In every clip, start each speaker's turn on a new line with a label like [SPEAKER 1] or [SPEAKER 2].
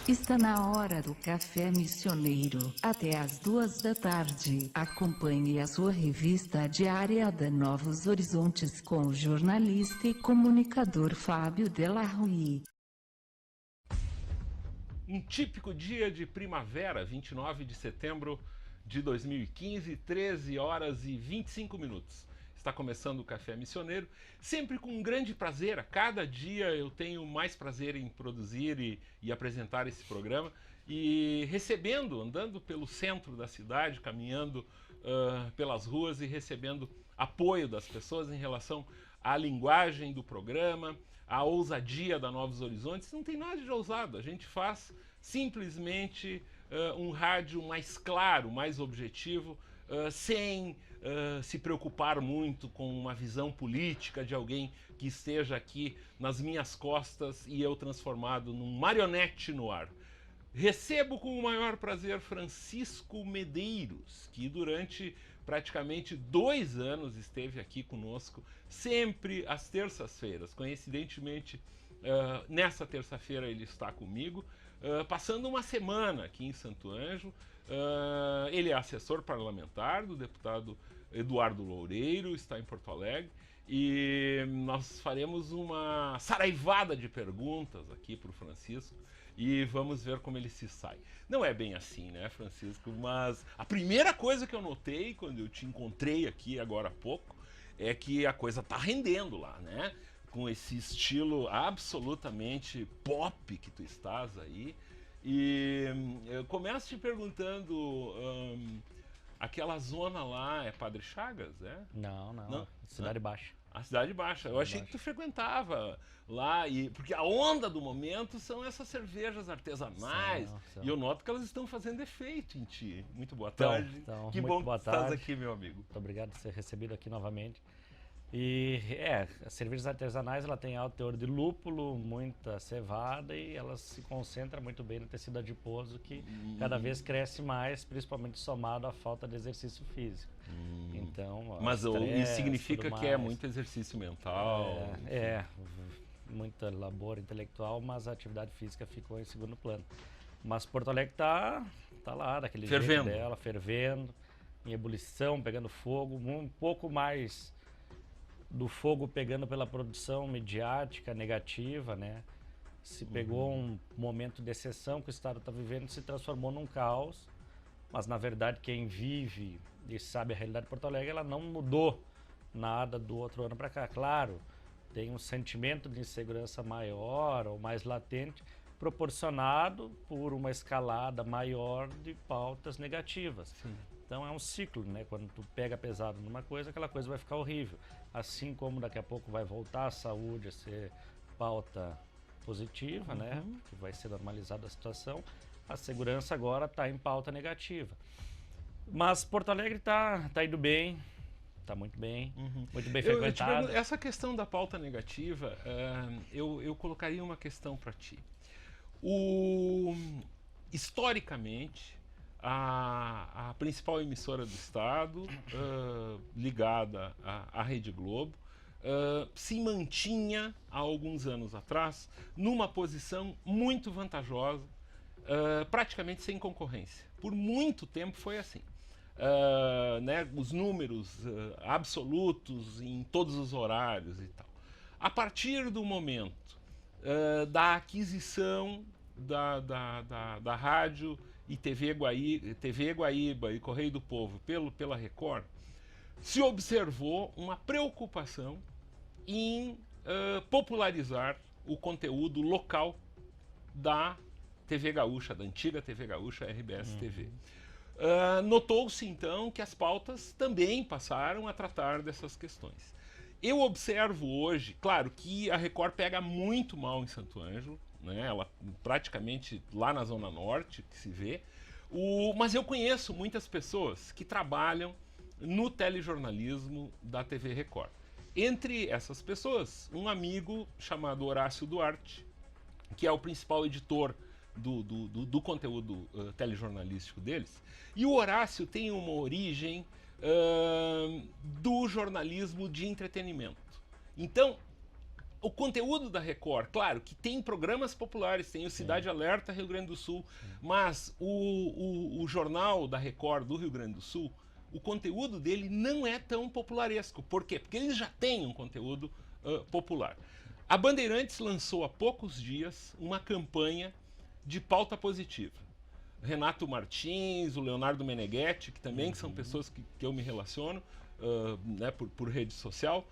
[SPEAKER 1] Está na hora do Café Missioneiro, até às 2 da tarde. Acompanhe a sua revista diária da Novos Horizontes com o jornalista e comunicador Fábio Delarue.
[SPEAKER 2] Um típico dia de primavera, 29 de setembro de 2015, 13 horas e 25 minutos. Está começando o Café Missioneiro, sempre com um grande prazer. A cada dia eu tenho mais prazer em produzir e apresentar esse programa. E recebendo, andando pelo centro da cidade, caminhando pelas ruas e recebendo apoio das pessoas em relação à linguagem do programa, à ousadia da Novos Horizontes. Não tem nada de ousado, a gente faz simplesmente um rádio mais claro, mais objetivo, sem se preocupar muito com uma visão política de alguém que esteja aqui nas minhas costas e eu transformado num marionete no ar. Recebo com o maior prazer Francisco Medeiros, que durante praticamente 2 anos esteve aqui conosco, sempre às terças-feiras. Coincidentemente, nessa terça-feira ele está comigo, passando uma semana aqui em Santo Ângelo. Ele é assessor parlamentar do deputado Eduardo Loureiro, está em Porto Alegre, e nós faremos uma saraivada de perguntas aqui para o Francisco e vamos ver como ele se sai. Não é bem assim, né, Francisco? Mas a primeira coisa que eu notei quando eu te encontrei aqui agora há pouco é que a coisa tá rendendo lá, né? Com esse estilo absolutamente pop que tu estás aí. E eu começo te perguntando, aquela zona lá é Padre Chagas, é?
[SPEAKER 3] Não, Cidade Baixa.
[SPEAKER 2] A Cidade Baixa. Eu achei que tu frequentava lá, porque a onda do momento são essas cervejas artesanais.
[SPEAKER 3] São.
[SPEAKER 2] E eu noto que elas estão fazendo efeito em ti. Muito boa tarde.
[SPEAKER 3] Então,
[SPEAKER 2] Que
[SPEAKER 3] muito
[SPEAKER 2] bom
[SPEAKER 3] boa
[SPEAKER 2] que tu estás
[SPEAKER 3] tarde.
[SPEAKER 2] aqui, meu amigo.
[SPEAKER 3] Muito obrigado por ser recebido aqui novamente. E as cervejas artesanais ela tem alto teor de lúpulo, muita cevada e ela se concentra muito bem no tecido adiposo que cada vez cresce mais, principalmente somado à falta de exercício físico. Então,
[SPEAKER 2] Mas isso significa
[SPEAKER 3] tudo
[SPEAKER 2] que é
[SPEAKER 3] mais.
[SPEAKER 2] muito exercício mental.
[SPEAKER 3] Muita labor intelectual, mas a atividade física ficou em segundo plano. Mas Porto Alegre tá lá, daquele
[SPEAKER 2] Fervendo.
[SPEAKER 3] jeito dela, fervendo, em ebulição, pegando fogo, um pouco mais do fogo pegando pela produção midiática negativa, né? Se pegou um momento de exceção que o Estado está vivendo, se transformou num caos, mas na verdade quem vive e sabe a realidade de Porto Alegre, ela não mudou nada do outro ano para cá. Claro, tem um sentimento de insegurança maior ou mais latente, proporcionado por uma escalada maior de pautas negativas.
[SPEAKER 2] Sim.
[SPEAKER 3] Então é um ciclo, né? Quando tu pega pesado numa coisa, aquela coisa vai ficar horrível. Assim como daqui a pouco vai voltar a saúde a ser pauta positiva, né? Que vai ser normalizada a situação. A segurança agora está em pauta negativa. Mas Porto Alegre tá indo bem, tá muito bem frequentado.
[SPEAKER 2] Essa questão da pauta negativa, eu colocaria uma questão para ti. Historicamente, a principal emissora do Estado, ligada à Rede Globo, se mantinha há alguns anos atrás numa posição muito vantajosa, praticamente sem concorrência. Por muito tempo foi assim. Né, os números absolutos em todos os horários e tal. A partir do momento da aquisição da rádio e TV Guaíba e Correio do Povo pela Record, se observou uma preocupação em popularizar o conteúdo local da TV Gaúcha, da antiga TV Gaúcha, RBS TV. Notou-se então que as pautas também passaram a tratar dessas questões. Eu observo hoje, claro que a Record pega muito mal em Santo Ângelo, né? Ela praticamente lá na Zona Norte que se vê, mas eu conheço muitas pessoas que trabalham no telejornalismo da TV Record. Entre essas pessoas, um amigo chamado Horácio Duarte, que é o principal editor do conteúdo telejornalístico deles. E o Horácio tem uma origem do jornalismo de entretenimento. Então, O conteúdo da Record, claro, que tem programas populares, tem o Cidade Alerta Rio Grande do Sul, mas o jornal da Record do Rio Grande do Sul, o conteúdo dele não é tão popularesco. Por quê? Porque eles já têm um conteúdo popular. A Bandeirantes lançou há poucos dias uma campanha de pauta positiva. Renato Martins, o Leonardo Meneghetti, que também são pessoas que eu me relaciono, né, por rede social,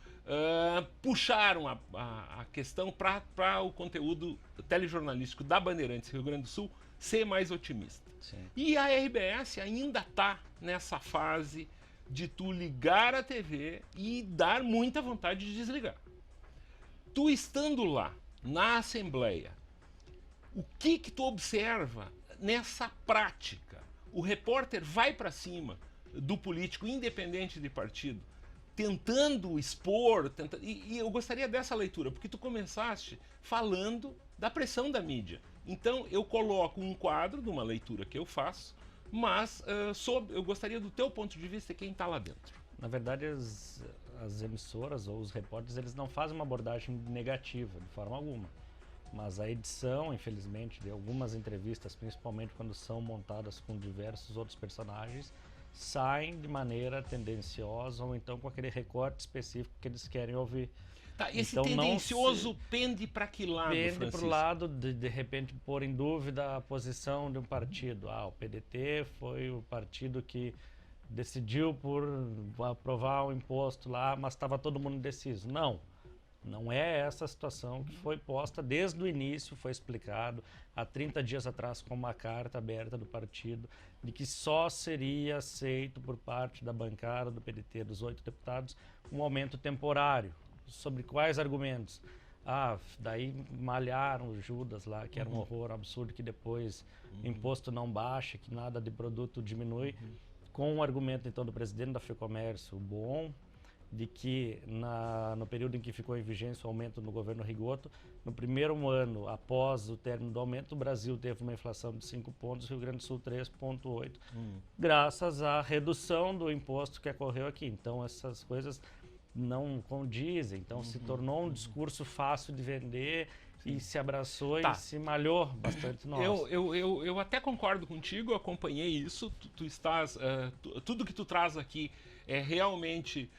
[SPEAKER 2] puxaram a questão para o conteúdo telejornalístico da Bandeirantes Rio Grande do Sul ser mais otimista.
[SPEAKER 3] Sim.
[SPEAKER 2] E a RBS ainda está nessa fase de tu ligar a TV e dar muita vontade de desligar. Tu estando lá, na Assembleia, o que tu observa nessa prática? O repórter vai para cima do político, independente de partido, tentando expor, e eu gostaria dessa leitura, porque tu começaste falando da pressão da mídia. Então eu coloco um quadro de uma leitura que eu faço, mas eu gostaria do teu ponto de vista, quem está lá dentro.
[SPEAKER 3] Na verdade, as emissoras ou os repórteres, eles não fazem uma abordagem negativa, de forma alguma. Mas a edição, infelizmente, de algumas entrevistas, principalmente quando são montadas com diversos outros personagens, saem de maneira tendenciosa ou então com aquele recorte específico que eles querem ouvir.
[SPEAKER 2] Tá, esse
[SPEAKER 3] então,
[SPEAKER 2] tendencioso pende para que lado,
[SPEAKER 3] pende para o lado de repente pôr em dúvida a posição de um partido. O PDT foi o partido que decidiu por aprovar o imposto lá, mas estava todo mundo indeciso. Não é essa a situação que foi posta desde o início, foi explicado há 30 dias atrás com uma carta aberta do partido de que só seria aceito por parte da bancada do PDT, dos 8 deputados, um aumento temporário. Sobre quais argumentos? Daí malharam o Judas lá, que era um horror, um absurdo, que depois o imposto não baixa, que nada de produto diminui, com o argumento então do presidente da FEComércio, bom, de que no período em que ficou em vigência o aumento no governo Rigoto, no primeiro ano após o término do aumento, o Brasil teve uma inflação de 5 pontos, o Rio Grande do Sul 3,8, graças à redução do imposto que ocorreu aqui. Então essas coisas não condizem, então se tornou um discurso fácil de vender. Sim. E se abraçou e se malhou bastante nós.
[SPEAKER 2] Eu até concordo contigo, acompanhei isso. Tu estás, tudo que tu traz aqui realmente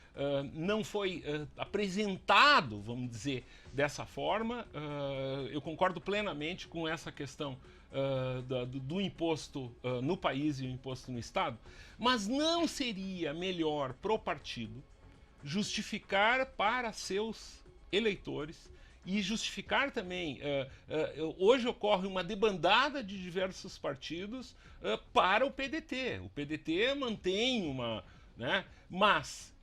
[SPEAKER 2] não foi apresentado, vamos dizer, dessa forma. Eu concordo plenamente com essa questão do imposto no país e o imposto no Estado, mas não seria melhor pro partido justificar para seus eleitores e justificar também, hoje ocorre uma debandada de diversos partidos para o PDT. O PDT mantém uma... né? Mas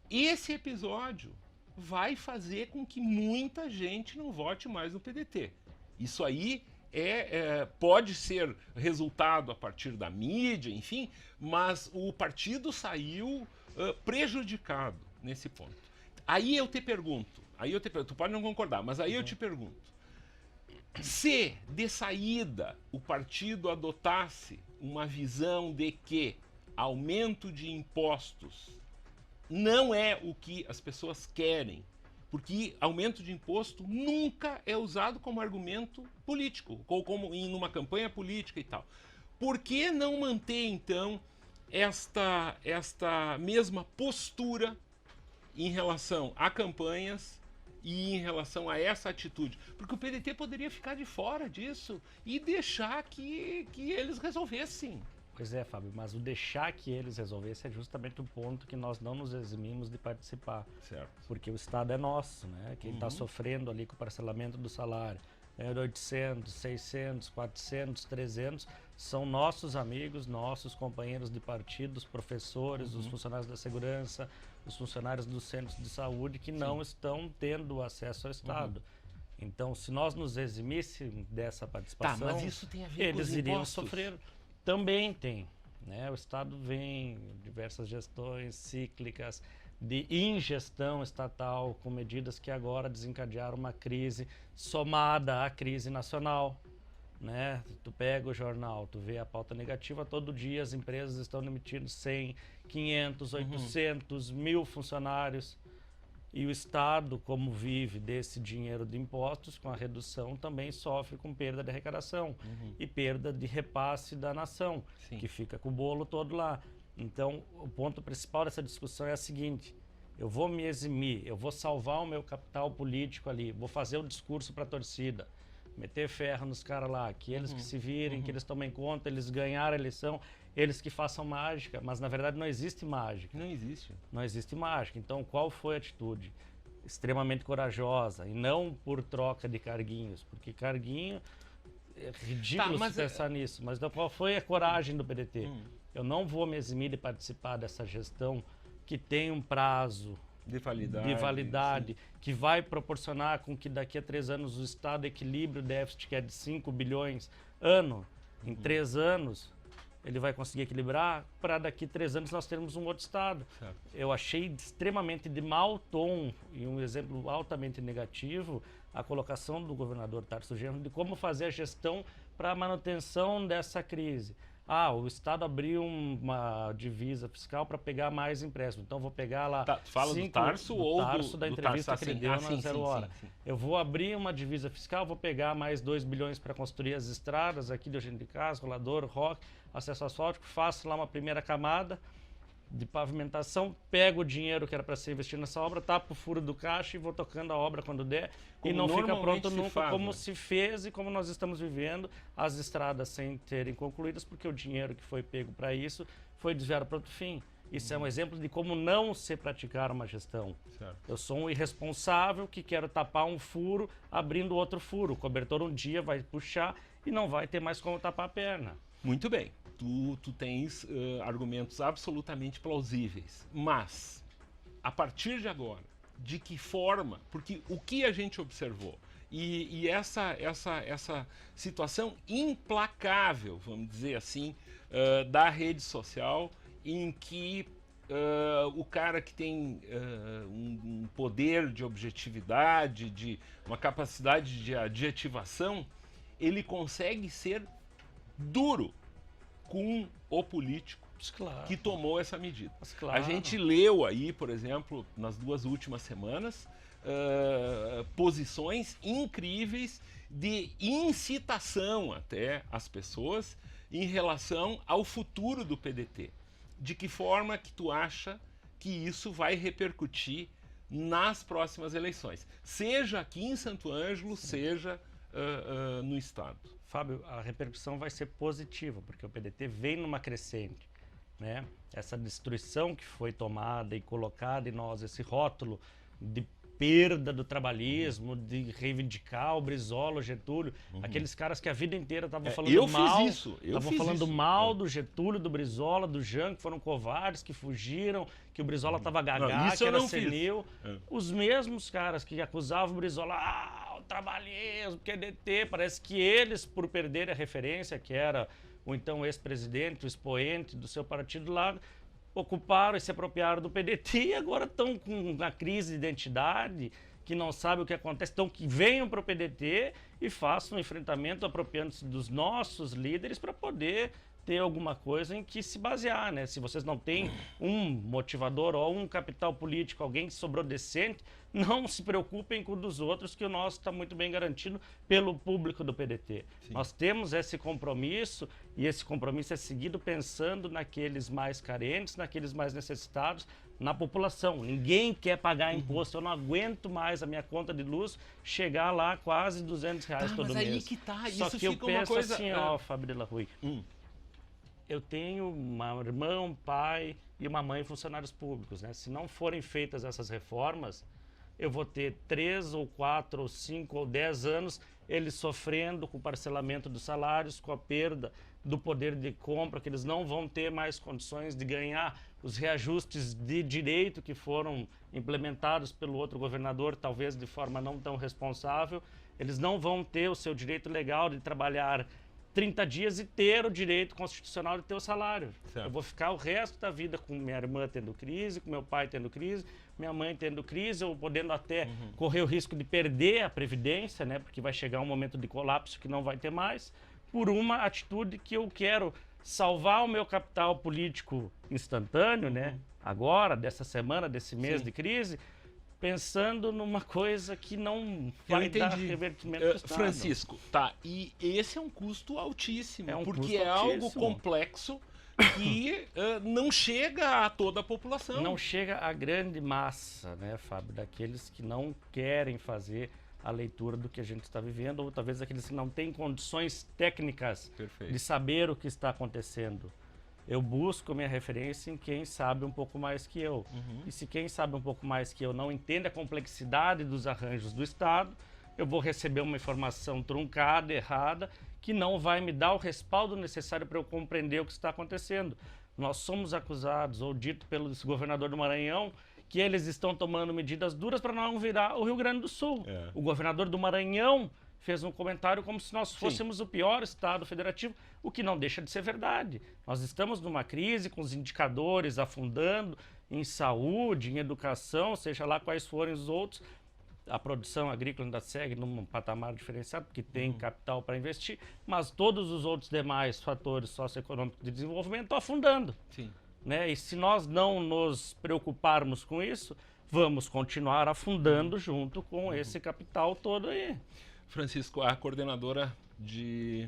[SPEAKER 2] esse episódio vai fazer com que muita gente não vote mais no PDT. Isso aí pode ser resultado a partir da mídia, enfim, mas o partido saiu prejudicado nesse ponto. Aí eu te pergunto, tu pode não concordar, mas aí eu te pergunto, se de saída o partido adotasse uma visão de que aumento de impostos não é o que as pessoas querem, porque aumento de imposto nunca é usado como argumento político, ou como em uma campanha política e tal. Por que não manter, então, esta mesma postura em relação a campanhas e em relação a essa atitude? Porque o PDT poderia ficar de fora disso e deixar que eles resolvessem.
[SPEAKER 3] Pois é, Fábio, mas o deixar que eles resolvessem é justamente o ponto que nós não nos eximimos de participar.
[SPEAKER 2] Certo.
[SPEAKER 3] Porque o Estado é nosso, né? Quem está sofrendo ali com o parcelamento do salário, de 800, 600, 400, 300, são nossos amigos, nossos companheiros de partido, os professores, os funcionários da segurança, os funcionários dos centros de saúde que não estão tendo acesso ao Estado. Então, se nós nos eximíssemos dessa participação,
[SPEAKER 2] mas isso tem a ver com
[SPEAKER 3] eles
[SPEAKER 2] os
[SPEAKER 3] iriam
[SPEAKER 2] impostos?
[SPEAKER 3] sofrer. Também tem, né? O Estado vem diversas gestões cíclicas de ingestão estatal com medidas que agora desencadearam uma crise somada à crise nacional, né? Tu pega o jornal, tu vê a pauta negativa, todo dia as empresas estão demitindo 100, 500, 800, 1000 funcionários. E o Estado, como vive desse dinheiro de impostos, com a redução, também sofre com perda de arrecadação e perda de repasse da nação, que fica com o bolo todo lá. Então, o ponto principal dessa discussão é a seguinte: eu vou me eximir, eu vou salvar o meu capital político ali, vou fazer o discurso para a torcida, meter ferro nos caras lá, que eles que se virem, que eles tomem conta, eles ganharam a eleição, eles que façam mágica, mas na verdade não existe mágica.
[SPEAKER 2] Não existe.
[SPEAKER 3] Não existe mágica. Então qual foi a atitude? Extremamente corajosa, e não por troca de carguinhos, porque carguinho é ridículo se pensar nisso, mas então, qual foi a coragem do PDT? Eu não vou me eximir de participar dessa gestão que tem um prazo de validade que vai proporcionar com que daqui a 3 anos o Estado equilibre o déficit, que é de 5 bilhões ano. Em 3 anos ele vai conseguir equilibrar, para daqui a 3 anos nós termos um outro Estado. Certo. Eu achei extremamente de mau tom e um exemplo altamente negativo a colocação do governador Tarso Genro de como fazer a gestão para a manutenção dessa crise. O Estado abriu uma divisa fiscal para pegar mais empréstimo. Então, vou pegar lá...
[SPEAKER 2] Tu fala do Tarso ou
[SPEAKER 3] do Tarso, da entrevista
[SPEAKER 2] Tarso,
[SPEAKER 3] que ele deu na Zero Hora. Eu vou abrir uma divisa fiscal, vou pegar mais 2 bilhões para construir as estradas aqui de Eugênio de Castro, Rolador, Roque, acesso asfáltico, faço lá uma primeira camada de pavimentação, pego o dinheiro que era para ser investido nessa obra, tapo o furo do caixa e vou tocando a obra quando der, como e não fica pronto nunca, como se fez e como nós estamos vivendo as estradas sem terem concluídas, porque o dinheiro que foi pego para isso foi desviado para outro fim. Isso é um exemplo de como não se praticar uma gestão. Certo. Eu sou um irresponsável que quero tapar um furo abrindo outro furo. O cobertor um dia vai puxar e não vai ter mais como tapar a perna.
[SPEAKER 2] Muito bem. Tu tens argumentos absolutamente plausíveis, mas a partir de agora, de que forma, porque o que a gente observou e essa situação implacável, vamos dizer assim, da rede social, em que o cara que tem um poder de objetividade, de uma capacidade de adjetivação, ele consegue ser duro com o político que tomou essa medida. A gente leu aí, por exemplo, nas 2 últimas semanas, posições incríveis de incitação até às pessoas em relação ao futuro do PDT. De que forma que tu acha que isso vai repercutir nas próximas eleições? Seja aqui em Santo Ângelo, seja no Estado.
[SPEAKER 3] Fábio, a repercussão vai ser positiva, porque o PDT vem numa crescente, né? Essa destruição que foi tomada e colocada em nós, esse rótulo de perda do trabalhismo, de reivindicar o Brizola, o Getúlio, aqueles caras que a vida inteira estavam falando mal, estavam falando mal do Getúlio, do Brizola, do Jean, que foram covardes, que fugiram, que o Brizola estava gagá, que era senil. Os mesmos caras que acusavam o Brizola, trabalhismo, PDT, parece que eles, por perder a referência, que era o então ex-presidente, o expoente do seu partido lá, ocuparam e se apropriaram do PDT e agora estão com uma crise de identidade, que não sabe o que acontece, então que venham para o PDT e façam um enfrentamento apropriando-se dos nossos líderes para poder ter alguma coisa em que se basear, né? Se vocês não têm um motivador ou um capital político, alguém que sobrou decente, não se preocupem com o dos outros, que o nosso está muito bem garantido pelo público do PDT. Sim. Nós temos esse compromisso, e esse compromisso é seguido pensando naqueles mais carentes, naqueles mais necessitados, na população. Ninguém quer pagar imposto. Eu não aguento mais a minha conta de luz chegar lá quase R$200 todo mês.
[SPEAKER 2] Mas aí que tá,
[SPEAKER 3] Só
[SPEAKER 2] isso
[SPEAKER 3] que eu
[SPEAKER 2] fica
[SPEAKER 3] penso
[SPEAKER 2] uma coisa...
[SPEAKER 3] assim, Fabrila Rui, eu tenho uma irmã, um pai e uma mãe funcionários públicos, né? Se não forem feitas essas reformas, eu vou ter 3 ou 4 ou 5 ou 10 anos eles sofrendo com o parcelamento dos salários, com a perda do poder de compra, que eles não vão ter mais condições de ganhar os reajustes de direito que foram implementados pelo outro governador, talvez de forma não tão responsável. Eles não vão ter o seu direito legal de trabalhar 30 dias e ter o direito constitucional de ter o salário. Certo. Eu vou ficar o resto da vida com minha irmã tendo crise, com meu pai tendo crise, minha mãe tendo crise, ou podendo até correr o risco de perder a previdência, né? Porque vai chegar um momento de colapso que não vai ter mais, por uma atitude que eu quero salvar o meu capital político instantâneo, né? Agora, dessa semana, desse mês de crise, pensando numa coisa que não vai dar revertimento pro Estado.
[SPEAKER 2] Francisco, tá, e esse é um custo altíssimo,
[SPEAKER 3] É um
[SPEAKER 2] porque
[SPEAKER 3] custo
[SPEAKER 2] é algo
[SPEAKER 3] altíssimo.
[SPEAKER 2] complexo que não chega a toda a população.
[SPEAKER 3] Não chega à grande massa, né, Fábio, daqueles que não querem fazer a leitura do que a gente está vivendo, ou talvez aqueles que não têm condições técnicas
[SPEAKER 2] Perfeito.
[SPEAKER 3] de saber o que está acontecendo. Eu busco minha referência em quem sabe um pouco mais que eu. E se quem sabe um pouco mais que eu não entende a complexidade dos arranjos do Estado, eu vou receber uma informação truncada, errada, que não vai me dar o respaldo necessário para eu compreender o que está acontecendo. Nós somos acusados, ou dito pelo governador do Maranhão, que eles estão tomando medidas duras para não virar o Rio Grande do Sul.
[SPEAKER 2] É.
[SPEAKER 3] O governador do Maranhão fez um comentário como se nós fôssemos o pior estado federativo, o que não deixa de ser verdade. Nós estamos numa crise com os indicadores afundando em saúde, em educação, seja lá quais forem os outros. A produção agrícola ainda segue num patamar diferenciado, porque tem capital para investir, mas todos os outros demais fatores socioeconômicos de desenvolvimento estão afundando.
[SPEAKER 2] Sim.
[SPEAKER 3] Né? E se nós não nos preocuparmos com isso, vamos continuar afundando junto com esse capital todo aí.
[SPEAKER 2] Francisco, a coordenadora de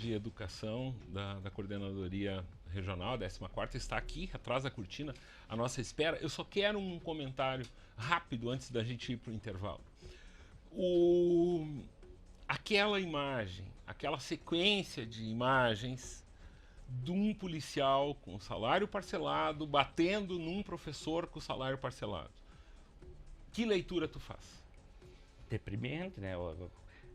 [SPEAKER 2] educação da Coordenadoria Regional, a 14ª, está aqui, atrás da cortina, à nossa espera. Eu só quero um comentário rápido antes da gente ir para o intervalo. Aquela imagem, aquela sequência de imagens de um policial com salário parcelado batendo num professor com salário parcelado. Que leitura tu faz?
[SPEAKER 3] Deprimente, né?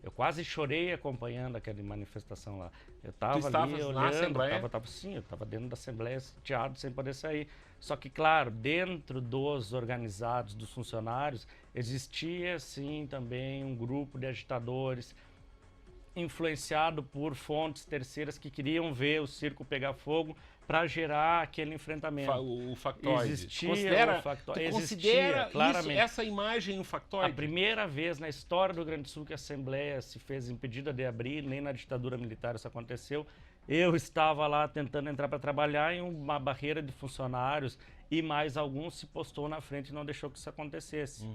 [SPEAKER 3] Eu quase chorei acompanhando aquela manifestação lá. Eu estava ali
[SPEAKER 2] na
[SPEAKER 3] olhando,
[SPEAKER 2] Assembleia?
[SPEAKER 3] eu estava dentro da Assembleia, sitiado, sem poder sair. Só que, claro, dentro dos organizados, dos funcionários, existia, sim, também um grupo de agitadores influenciado por fontes terceiras que queriam ver o circo pegar fogo para gerar aquele enfrentamento.
[SPEAKER 2] O factoide.
[SPEAKER 3] Existia
[SPEAKER 2] Considera,
[SPEAKER 3] o factoide.
[SPEAKER 2] tu
[SPEAKER 3] Existia,
[SPEAKER 2] considera
[SPEAKER 3] claramente.
[SPEAKER 2] essa imagem um factoide?
[SPEAKER 3] A primeira vez na história do Rio Grande do Sul que a Assembleia se fez impedida de abrir, nem na ditadura militar isso aconteceu. Eu estava lá tentando entrar para trabalhar em uma barreira de funcionários e mais alguns se postou na frente e não deixou que isso acontecesse.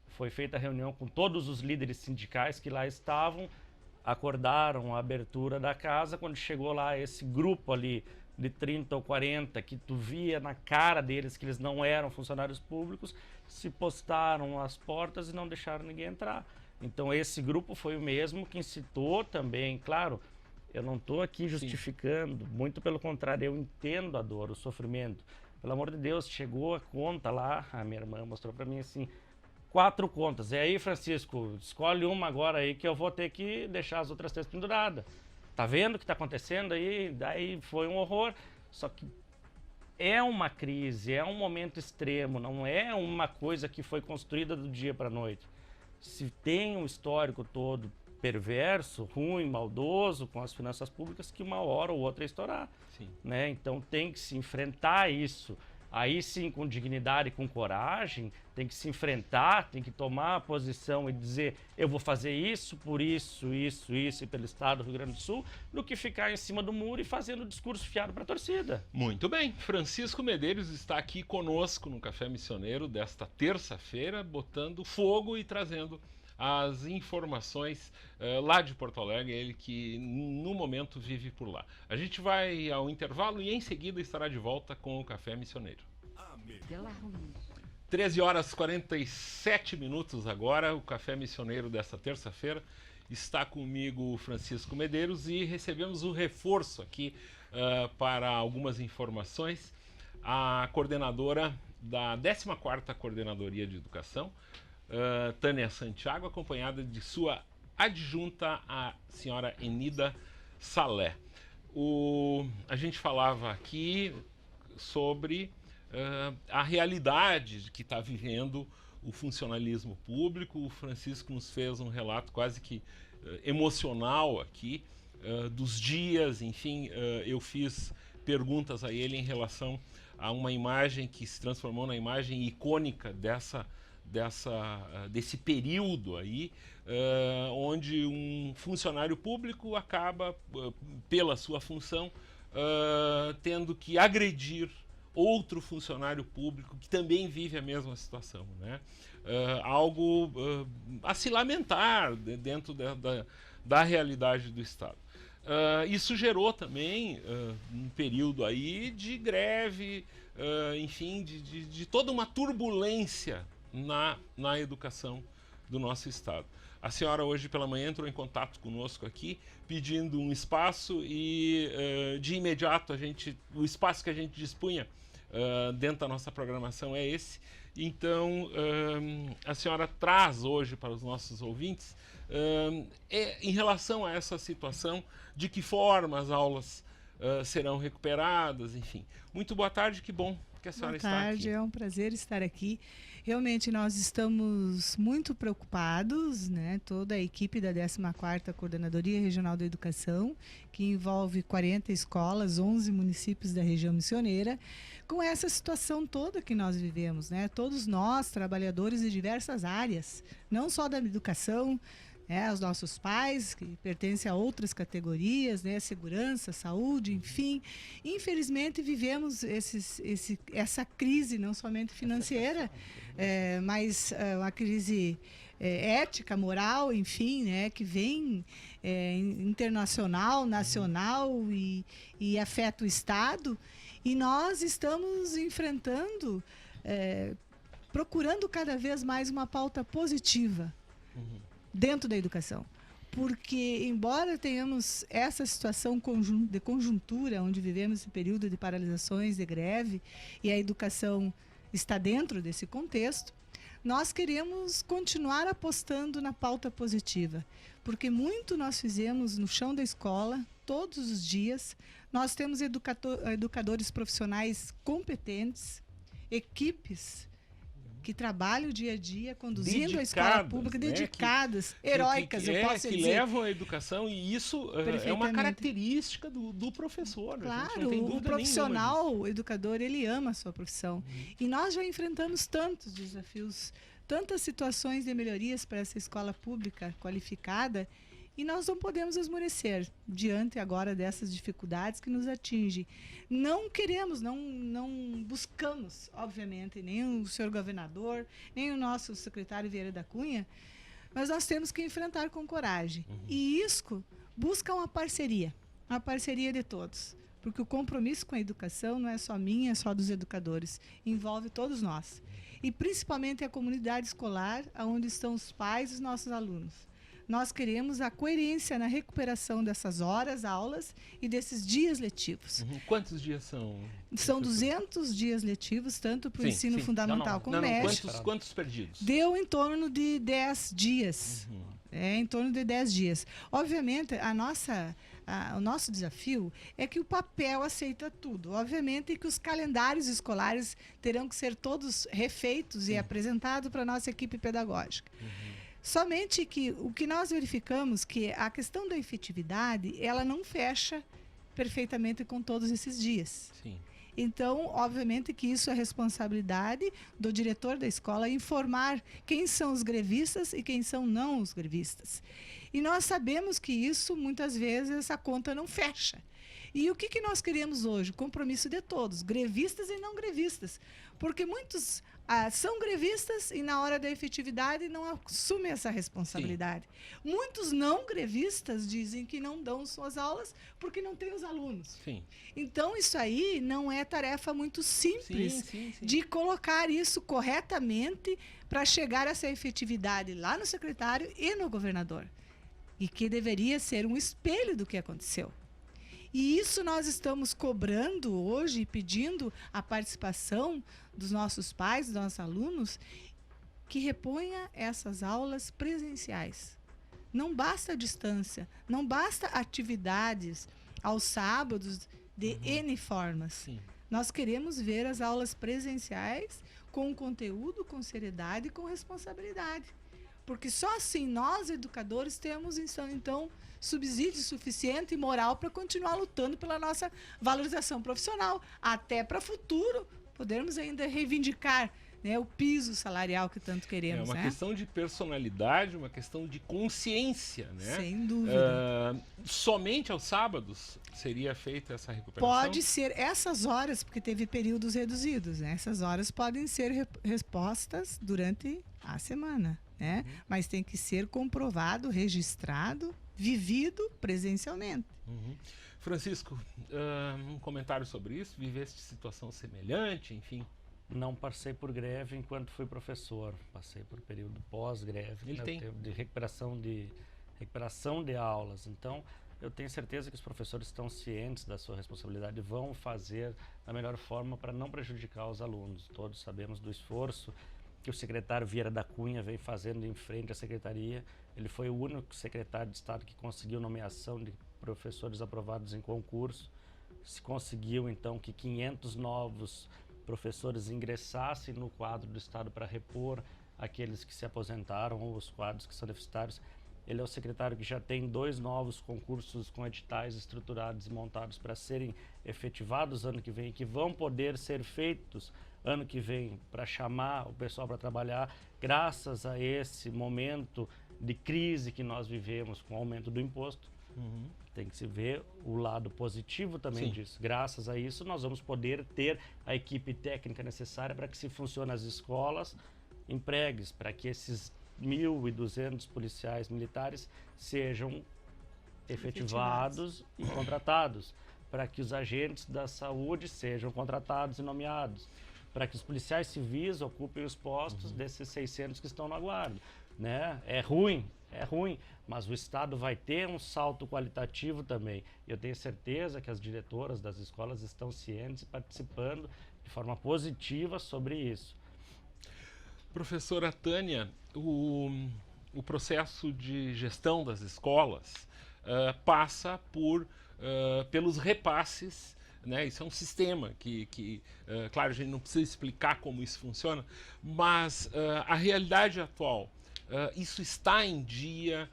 [SPEAKER 3] Foi feita a reunião com todos os líderes sindicais que lá estavam, acordaram a abertura da casa. Quando chegou lá esse grupo ali de 30 ou 40, que tu via na cara deles que eles não eram funcionários públicos, se postaram às portas e não deixaram ninguém entrar. Então esse grupo foi o mesmo que incitou também, claro, eu não estou aqui justificando, muito pelo contrário, eu entendo a dor, o sofrimento. Pelo amor de Deus, chegou a conta lá, a minha irmã mostrou para mim assim, 4 contas. E aí, Francisco, escolhe uma agora aí que eu vou ter que deixar as outras 3 penduradas. Tá vendo o que está acontecendo aí? Daí foi um horror. Só que é uma crise, é um momento extremo, não é uma coisa que foi construída do dia para a noite. Se tem um histórico todo perverso, ruim, maldoso com as finanças públicas, que uma hora ou outra é estourar.
[SPEAKER 2] Sim.
[SPEAKER 3] Né? Então tem que se enfrentar isso. Aí sim, com dignidade e com coragem, tem que se enfrentar, tem que tomar a posição e dizer eu vou fazer isso, por isso, e pelo Estado do Rio Grande do Sul, do que ficar em cima do muro e fazendo discurso fiado para a torcida.
[SPEAKER 2] Muito bem, Francisco Medeiros está aqui conosco no Café Missioneiro desta terça-feira, botando fogo e trazendo as informações lá de Porto Alegre, ele que no momento vive por lá. A gente vai ao intervalo e em seguida estará de volta com o Café Missioneiro. 13 horas 47 minutos agora, o Café Missioneiro desta terça-feira. Está comigo o Francisco Medeiros e recebemos o reforço aqui para algumas informações. A coordenadora da 14ª Coordenadoria de Educação, Tânia Santiago, acompanhada de sua adjunta, a senhora Enida Salé. A gente falava aqui sobre a realidade que está vivendo o funcionalismo público. O Francisco nos fez um relato quase que emocional aqui dos dias, enfim, eu fiz perguntas a ele em relação a uma imagem que se transformou na imagem icônica desse período aí, onde um funcionário público acaba, pela sua função, tendo que agredir outro funcionário público que também vive a mesma situação, né? Algo a se lamentar dentro da realidade do Estado. Isso gerou também um período aí de greve, enfim, de toda uma turbulência na educação do nosso Estado. A senhora hoje pela manhã entrou em contato conosco aqui, pedindo um espaço e de imediato o espaço que a gente dispunha dentro da nossa programação é esse. Então, a senhora traz hoje para os nossos ouvintes, em relação a essa situação, de que forma as aulas serão recuperadas, enfim. Muito boa tarde, que bom que a senhora está aqui.
[SPEAKER 4] Boa tarde, é um prazer estar aqui. Realmente nós estamos muito preocupados, né? Toda a equipe da 14ª Coordenadoria Regional da Educação, que envolve 40 escolas, 11 municípios da região missioneira, com essa situação toda que nós vivemos, né? Todos nós, trabalhadores de diversas áreas, não só da educação, os nossos pais, que pertencem a outras categorias, né, segurança, saúde, enfim. Infelizmente, vivemos essa crise, não somente financeira, mas uma crise ética, moral, enfim, né, que vem internacional, nacional e afeta o Estado. E nós estamos enfrentando, procurando cada vez mais uma pauta positiva. Dentro da educação, porque embora tenhamos essa situação de conjuntura, onde vivemos esse período de paralisações, de greve, e a educação está dentro desse contexto, nós queremos continuar apostando na pauta positiva, porque muito nós fizemos no chão da escola, todos os dias. Nós temos educadores profissionais competentes, equipes que trabalham o dia a dia, conduzindo a escola pública, dedicadas, heróicas, eu posso dizer.
[SPEAKER 2] Que levam a educação, e isso é uma característica do professor.
[SPEAKER 4] Claro, o profissional, o educador, ele ama a sua profissão. E nós já enfrentamos tantos desafios, tantas situações de melhorias para essa escola pública qualificada, e nós não podemos esmorecer diante agora dessas dificuldades que nos atingem. Não queremos, não buscamos, obviamente, nem o senhor governador, nem o nosso secretário Vieira da Cunha, mas nós temos que enfrentar com coragem. E isso busca uma parceria de todos. Porque o compromisso com a educação não é só minha, é só dos educadores, envolve todos nós. E principalmente a comunidade escolar, onde estão os pais e os nossos alunos. Nós queremos a coerência na recuperação dessas horas, aulas e desses dias letivos.
[SPEAKER 2] Quantos dias são?
[SPEAKER 4] São 200 dias letivos, tanto para o ensino fundamental como médio.
[SPEAKER 2] Quantos perdidos?
[SPEAKER 4] Deu em torno de 10 dias. Em torno de 10 dias. Obviamente, o nosso desafio é que o papel aceita tudo. Obviamente que os calendários escolares terão que ser todos refeitos e apresentados para a nossa equipe pedagógica. Somente que o que nós verificamos que a questão da efetividade, ela não fecha perfeitamente com todos esses dias.
[SPEAKER 2] Sim.
[SPEAKER 4] Então, obviamente que isso é responsabilidade do diretor da escola informar quem são os grevistas e quem são não os grevistas. E nós sabemos que isso, muitas vezes, essa conta não fecha. E o que nós queremos hoje? Compromisso de todos, grevistas e não grevistas. Porque muitos são grevistas e na hora da efetividade não assumem essa responsabilidade. Sim. Muitos não grevistas dizem que não dão suas aulas porque não têm os alunos.
[SPEAKER 2] Sim.
[SPEAKER 4] Então, isso aí não é tarefa muito simples de colocar isso corretamente para chegar a essa efetividade lá no secretário e no governador. E que deveria ser um espelho do que aconteceu. E isso nós estamos cobrando hoje, pedindo a participação dos nossos pais, dos nossos alunos, que reponha essas aulas presenciais. Não basta a distância, não basta atividades aos sábados de N formas.
[SPEAKER 2] Sim. Nós
[SPEAKER 4] queremos ver as aulas presenciais com conteúdo, com seriedade e com responsabilidade. Porque só assim nós, educadores, temos, então, subsídio suficiente e moral para continuar lutando pela nossa valorização profissional, até para o futuro podermos ainda reivindicar né, o piso salarial que tanto queremos.
[SPEAKER 2] É uma questão de personalidade, uma questão de consciência, né?
[SPEAKER 4] Sem dúvida.
[SPEAKER 2] Somente aos sábados seria feita essa recuperação?
[SPEAKER 4] Pode ser essas horas, porque teve períodos reduzidos, né? Essas horas podem ser respostas durante a semana, né? Mas tem que ser comprovado, registrado, vivido presencialmente.
[SPEAKER 2] Francisco, um comentário sobre isso? Viveste situação semelhante, enfim?
[SPEAKER 3] Não passei por greve enquanto fui professor. Passei por período pós-greve, né, de recuperação de aulas. Então, eu tenho certeza que os professores estão cientes da sua responsabilidade e vão fazer da melhor forma para não prejudicar os alunos. Todos sabemos do esforço que o secretário Vieira da Cunha vem fazendo em frente à secretaria. Ele foi o único secretário de Estado que conseguiu nomeação de professores aprovados em concurso. Se conseguiu, então, que 500 novos professores ingressassem no quadro do Estado para repor aqueles que se aposentaram ou os quadros que são deficitários. Ele é o secretário que já tem 2 novos concursos com editais estruturados e montados para serem efetivados ano que vem e que vão poder ser feitos ano que vem para chamar o pessoal para trabalhar, graças a esse momento de crise que nós vivemos com o aumento do imposto. Tem que se ver o lado positivo também disso. Graças a isso, nós vamos poder ter a equipe técnica necessária para que se funcione as escolas, empregues, para que esses 1.200 policiais militares sejam efetivados e contratados, para que os agentes da saúde sejam contratados e nomeados, para que os policiais civis ocupem os postos desses 600 que estão no aguardo, né? É ruim, mas o Estado vai ter um salto qualitativo também. Eu tenho certeza que as diretoras das escolas estão cientes e participando de forma positiva sobre isso.
[SPEAKER 2] Professora Tânia, o processo de gestão das escolas passa pelos repasses, né? Isso é um sistema que claro, a gente não precisa explicar como isso funciona, mas a realidade atual, isso está em dia?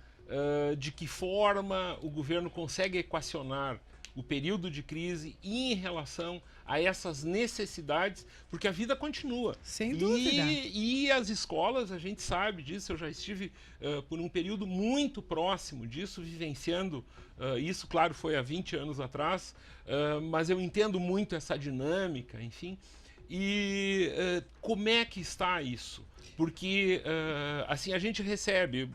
[SPEAKER 2] De que forma o governo consegue equacionar o período de crise em relação a essas necessidades, porque a vida continua.
[SPEAKER 4] Sem dúvida.
[SPEAKER 2] E as escolas, a gente sabe disso, eu já estive por um período muito próximo disso, vivenciando isso, claro, foi há 20 anos atrás, mas eu entendo muito essa dinâmica, enfim. E como é que está isso? Porque, assim, a gente recebe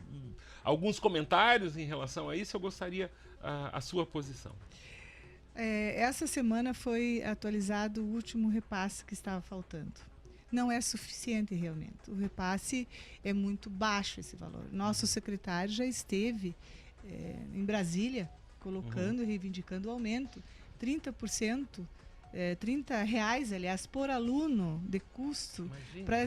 [SPEAKER 2] alguns comentários em relação a isso, eu gostaria a sua posição.
[SPEAKER 4] Essa semana foi atualizado o último repasse que estava faltando. Não é suficiente realmente. O repasse é muito baixo, esse valor. Nosso secretário já esteve em Brasília colocando e reivindicando o aumento. 30%, R$30, aliás, por aluno de custo para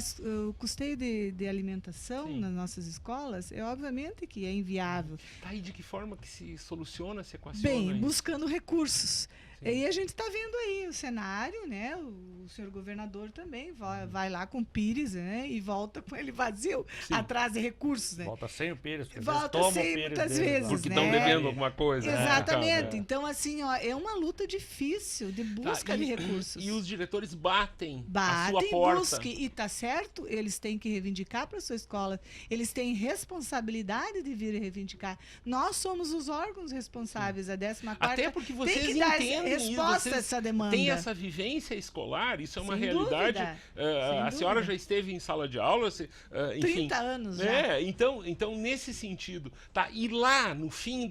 [SPEAKER 4] o custeio de alimentação nas nossas escolas, obviamente que é inviável.
[SPEAKER 2] Tá, e de que forma que se soluciona, se equaciona
[SPEAKER 4] Bem,
[SPEAKER 2] isso?
[SPEAKER 4] buscando recursos. E a gente está vendo aí o cenário, né? O senhor governador também vai lá com o Pires, né? E volta com ele vazio, atrás de recursos, né?
[SPEAKER 3] Volta sem o Pires, porque
[SPEAKER 4] volta sem muitas vezes,
[SPEAKER 2] porque
[SPEAKER 4] né?
[SPEAKER 2] estão devendo alguma coisa.
[SPEAKER 4] Exatamente. Então, assim, ó, é uma luta difícil de busca de recursos.
[SPEAKER 2] E os diretores batem a sua porta.
[SPEAKER 4] E tá certo, eles têm que reivindicar para sua escola, eles têm responsabilidade de vir reivindicar. Nós somos os órgãos responsáveis, a 14ª.
[SPEAKER 2] Até porque vocês
[SPEAKER 4] tem que dar
[SPEAKER 2] entendem
[SPEAKER 4] resposta a essa demanda.
[SPEAKER 2] Tem essa vivência escolar, isso é uma
[SPEAKER 4] Sem
[SPEAKER 2] realidade.
[SPEAKER 4] dúvida.
[SPEAKER 2] A senhora já esteve em sala de aula, enfim.
[SPEAKER 4] 30 anos já.
[SPEAKER 2] Então, nesse sentido, tá? E lá no fim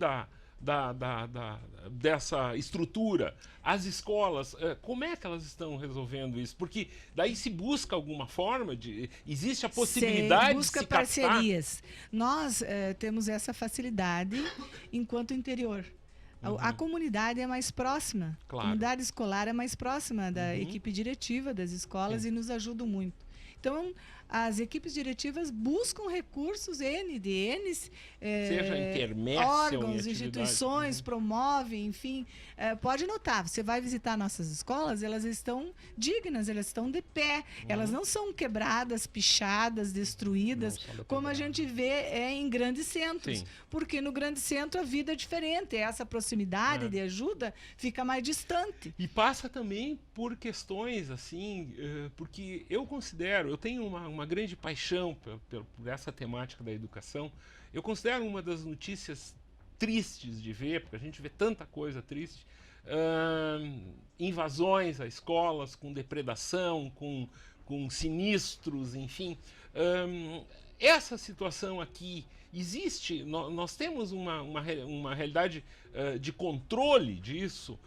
[SPEAKER 2] dessa estrutura, as escolas, como é que elas estão resolvendo isso? Porque daí se busca alguma forma existe a possibilidade de se captar.
[SPEAKER 4] Busca parcerias. Nós temos essa facilidade enquanto interior. A comunidade é mais próxima, a comunidade escolar é mais próxima da equipe diretiva das escolas e nos ajuda muito. Então, as equipes diretivas buscam recursos NDNs,
[SPEAKER 2] seja em quermesse
[SPEAKER 4] órgãos, instituições, promovem, enfim. Pode notar, você vai visitar nossas escolas, elas estão dignas, elas estão de pé, elas não são quebradas, pichadas, destruídas, como a gente vê em grandes centros.
[SPEAKER 2] Sim.
[SPEAKER 4] Porque no grande centro a vida é diferente, essa proximidade de ajuda fica mais distante.
[SPEAKER 2] E passa também por questões assim, porque eu tenho uma grande paixão por essa temática da educação. Eu considero uma das notícias tristes de ver, porque a gente vê tanta coisa triste, invasões a escolas com depredação, com sinistros, enfim. Essa situação aqui existe, nós temos uma realidade de controle disso.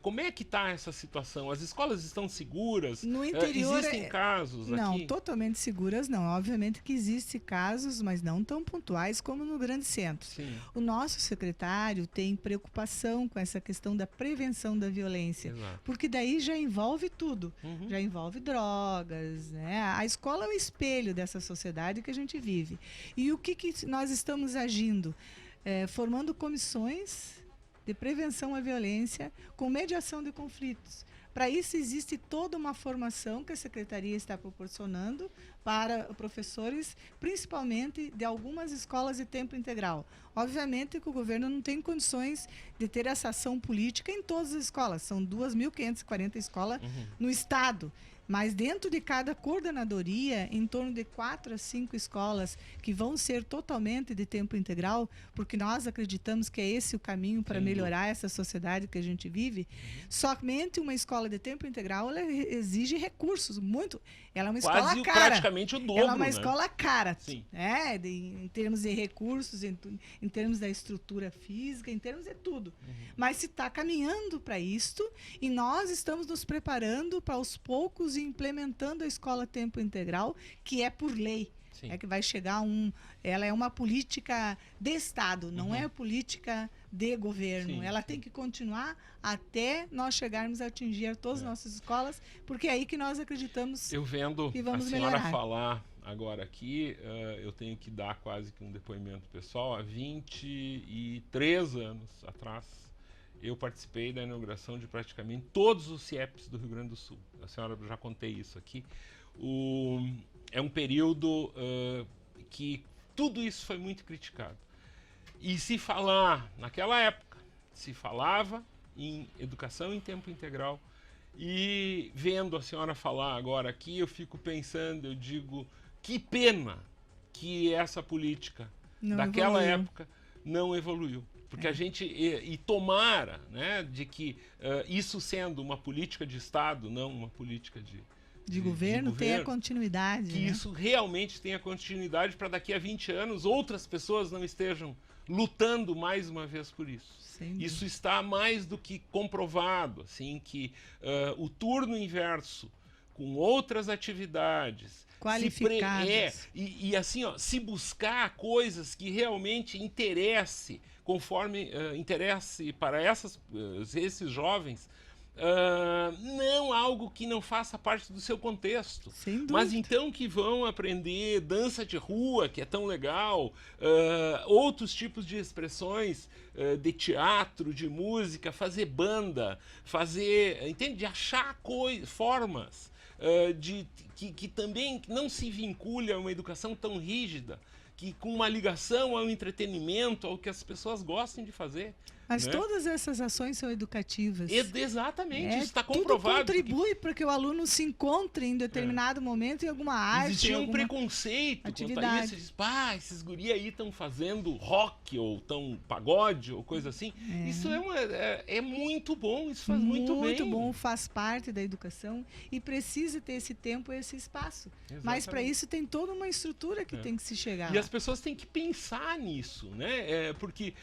[SPEAKER 2] Como é que está essa situação? As escolas estão seguras?
[SPEAKER 4] No interior
[SPEAKER 2] existem casos
[SPEAKER 4] não,
[SPEAKER 2] aqui?
[SPEAKER 4] totalmente seguras não. Obviamente que existem casos, mas não tão pontuais como no grande centro.
[SPEAKER 2] Sim.
[SPEAKER 4] O nosso secretário tem preocupação com essa questão da prevenção da violência.
[SPEAKER 2] Exato.
[SPEAKER 4] Porque daí já envolve tudo. Já envolve drogas, né? A escola é o espelho dessa sociedade que a gente vive. E o que nós estamos agindo? Formando comissões de prevenção à violência com mediação de conflitos. Para isso existe toda uma formação que a Secretaria está proporcionando para professores, principalmente de algumas escolas de tempo integral. Obviamente que o governo não tem condições de ter essa ação política em todas as escolas. São 2.540 escolas no estado. Mas dentro de cada coordenadoria, em torno de 4 a 5 escolas que vão ser totalmente de tempo integral, porque nós acreditamos que é esse o caminho para melhorar essa sociedade que a gente vive. Somente uma escola de tempo integral, ela exige recursos, muito. Ela é uma escola cara.
[SPEAKER 2] Praticamente o dobro,
[SPEAKER 4] ela é uma escola cara,
[SPEAKER 2] Sim.
[SPEAKER 4] Em termos de recursos, em termos da estrutura física, em termos de tudo. Mas se está caminhando para isto e nós estamos nos preparando para aos poucos ir implementando a escola tempo integral, que é por lei.
[SPEAKER 2] Sim.
[SPEAKER 4] É que vai chegar ela é uma política de Estado, não é política de governo.
[SPEAKER 2] Sim,
[SPEAKER 4] ela tem que continuar até nós chegarmos a atingir todas as nossas escolas, porque é aí que nós acreditamos
[SPEAKER 2] Eu vendo
[SPEAKER 4] que vamos
[SPEAKER 2] a senhora
[SPEAKER 4] melhorar.
[SPEAKER 2] falar agora aqui, eu tenho que dar quase que um depoimento pessoal. Há 23 anos atrás, eu participei da inauguração de praticamente todos os CIEPs do Rio Grande do Sul. A senhora já contei isso aqui. É um período que tudo isso foi muito criticado. E se falar, naquela época, se falava em educação em tempo integral. E vendo a senhora falar agora aqui, eu fico pensando, eu digo, que pena que essa política daquela época não evoluiu. Porque a gente, e tomara, né, de que isso sendo uma política de Estado, não uma política de governo,
[SPEAKER 4] tenha continuidade.
[SPEAKER 2] Que isso realmente tenha continuidade para daqui a 20 anos outras pessoas não estejam lutando mais uma vez por isso. Isso está mais do que comprovado, assim, que o turno inverso, com outras atividades
[SPEAKER 4] qualificadas,
[SPEAKER 2] e assim, ó, se buscar coisas que realmente interesse, conforme interesse para esses jovens, não algo que não faça parte do seu contexto, mas então que vão aprender dança de rua, que é tão legal, outros tipos de expressões de teatro, de música, fazer banda, entende? De achar formas que também não se vincule a uma educação tão rígida, que com uma ligação ao entretenimento, ao que as pessoas gostem de fazer.
[SPEAKER 4] Mas
[SPEAKER 2] né?
[SPEAKER 4] Todas essas ações são educativas.
[SPEAKER 2] Exatamente, isso está comprovado.
[SPEAKER 4] Tudo contribui para que o aluno se encontre em determinado momento em alguma arte.
[SPEAKER 2] Existia um preconceito quanto a isso. Diz, esses guri aí estão fazendo rock, ou tão pagode, ou coisa assim. Isso é muito bom, isso faz muito bem.
[SPEAKER 4] Muito bom, faz parte da educação e precisa ter esse tempo e esse espaço. Exatamente. Mas para isso tem toda uma estrutura que tem que se chegar.
[SPEAKER 2] E as pessoas têm que pensar nisso, né? Porque,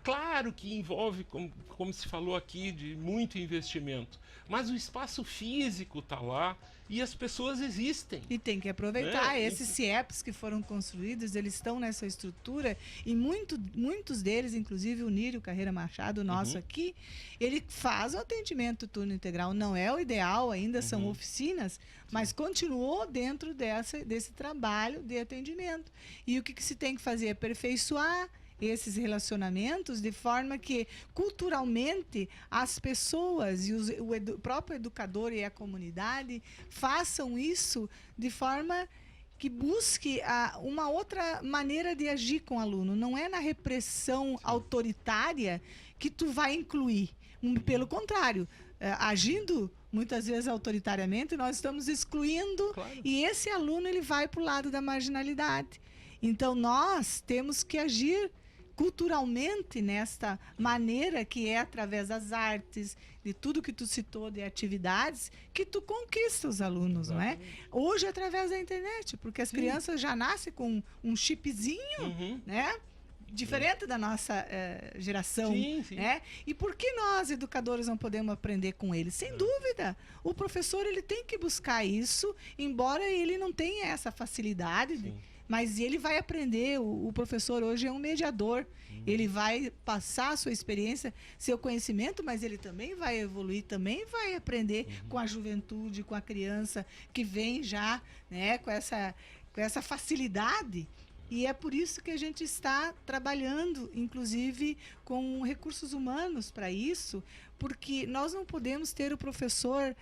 [SPEAKER 2] claro, Claro que envolve, como se falou aqui, de muito investimento, mas o espaço físico está lá e as pessoas existem.
[SPEAKER 4] E tem que aproveitar. Esses CIEPs que foram construídos, eles estão nessa estrutura e muitos deles, inclusive o Nírio Carreira Machado, nosso aqui, ele faz o atendimento turno integral. Não é o ideal, ainda são oficinas, mas continuou dentro desse trabalho de atendimento. E o que se tem que fazer? Aperfeiçoar esses relacionamentos de forma que culturalmente as pessoas e o próprio educador e a comunidade façam isso de forma que busque uma outra maneira de agir com o aluno. Não é na repressão autoritária que tu vai incluir. Pelo contrário, agindo muitas vezes autoritariamente, nós estamos excluindo, e esse aluno ele vai para o lado da marginalidade. Então, nós temos que agir culturalmente nesta maneira que é através das artes, de tudo que tu citou, de atividades, que tu conquista os alunos, não é? Hoje, através da internet, porque as crianças já nascem com um chipzinho, né? Diferente da nossa geração, né? E por que nós, educadores, não podemos aprender com eles? Sem dúvida, o professor ele tem que buscar isso, embora ele não tenha essa facilidade, mas ele vai aprender. O professor hoje é um mediador, ele vai passar a sua experiência, seu conhecimento, mas ele também vai evoluir, também vai aprender com a juventude, com a criança que vem já, né, com essa facilidade. E é por isso que a gente está trabalhando, inclusive, com recursos humanos para isso, porque nós não podemos ter o professor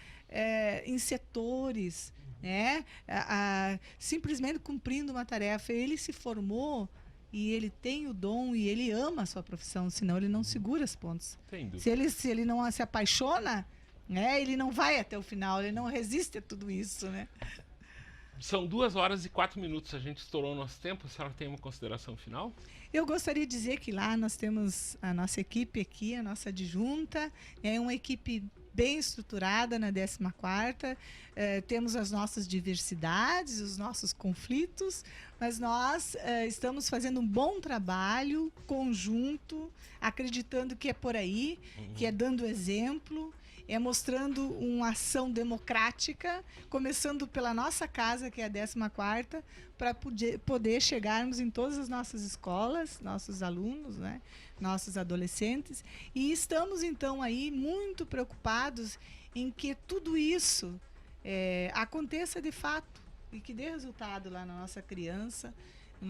[SPEAKER 4] em setores, né? Simplesmente cumprindo uma tarefa. Ele se formou e ele tem o dom e ele ama a sua profissão, senão ele não segura as pontas. Se ele não se apaixona, né, ele não vai até o final, ele não resiste a tudo isso, né?
[SPEAKER 2] São 2h04, a gente estourou o nosso tempo. A senhora tem uma consideração final?
[SPEAKER 4] Eu gostaria de dizer que lá nós temos a nossa equipe aqui, a nossa adjunta, é uma equipe bem estruturada na 14ª, temos as nossas diversidades, os nossos conflitos, mas nós estamos fazendo um bom trabalho conjunto, acreditando que é por aí, que é dando exemplo, é mostrando uma ação democrática, começando pela nossa casa, que é a 14ª, para poder chegarmos em todas as nossas escolas, nossos alunos, né, nossos adolescentes. E estamos, então, aí muito preocupados em que tudo isso aconteça de fato e que dê resultado lá na nossa criança, no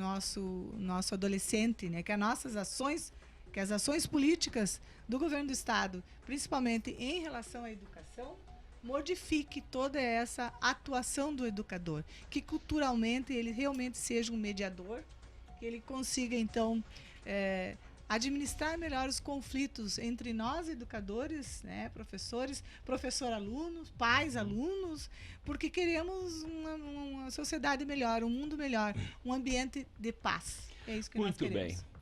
[SPEAKER 4] nosso adolescente, né, que as ações políticas do governo do Estado, principalmente em relação à educação, modifique toda essa atuação do educador, que culturalmente ele realmente seja um mediador, que ele consiga, então, administrar melhor os conflitos entre nós, educadores, né, professores, professor-alunos, pais-alunos, porque queremos uma sociedade melhor, um mundo melhor, um ambiente de paz. É isso que nós queremos.
[SPEAKER 2] Muito bem.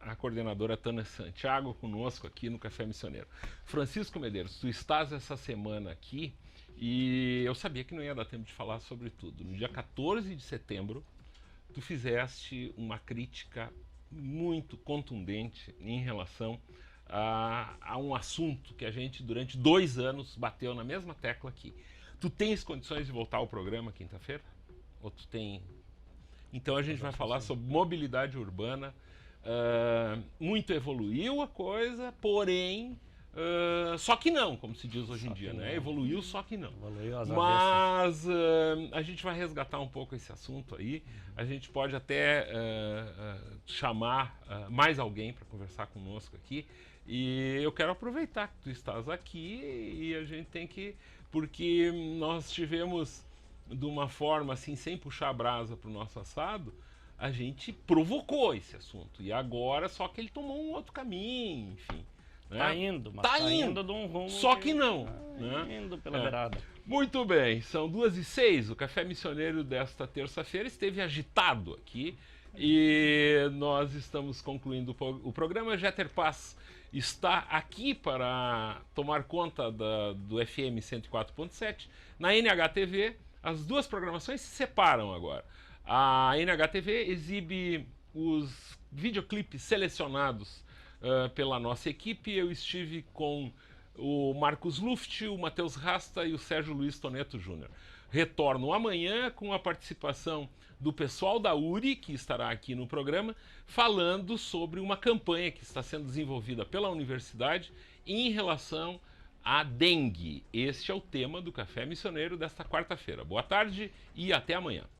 [SPEAKER 2] A coordenadora Tânia Santiago conosco aqui no Café Missioneiro. Francisco Medeiros, tu estás essa semana aqui e eu sabia que não ia dar tempo de falar sobre tudo. No dia 14 de setembro, tu fizeste uma crítica muito contundente em relação a um assunto que a gente durante 2 anos bateu na mesma tecla aqui. Tu tens condições de voltar ao programa quinta-feira? Ou tu tem... Então a gente vai falar sobre mobilidade urbana. Muito evoluiu a coisa, porém, só que não, como se diz hoje em dia, né? Evoluiu, só que não. Mas a gente vai resgatar um pouco esse assunto aí. A gente pode até chamar mais alguém para conversar conosco aqui. E eu quero aproveitar que tu estás aqui e a gente tem que... Porque nós tivemos, de uma forma assim, sem puxar a brasa para o nosso assado, a gente provocou esse assunto. E agora, só que ele tomou um outro caminho, enfim. Né?
[SPEAKER 3] Tá indo, mas tá indo de um rumo.
[SPEAKER 2] Só que não.
[SPEAKER 3] Né? Indo pela beirada.
[SPEAKER 2] Muito bem, são 2h06. O Café Missioneiro desta terça-feira esteve agitado aqui. E nós estamos concluindo o programa. Jeter Paz está aqui para tomar conta do FM 104.7. Na NHTV, as duas programações se separam agora. A NHTV exibe os videoclipes selecionados pela nossa equipe. Eu estive com o Marcos Luft, o Matheus Rasta e o Sérgio Luiz Toneto Júnior. Retorno amanhã com a participação do pessoal da URI, que estará aqui no programa, falando sobre uma campanha que está sendo desenvolvida pela universidade em relação à dengue. Este é o tema do Café Missioneiro desta quarta-feira. Boa tarde e até amanhã.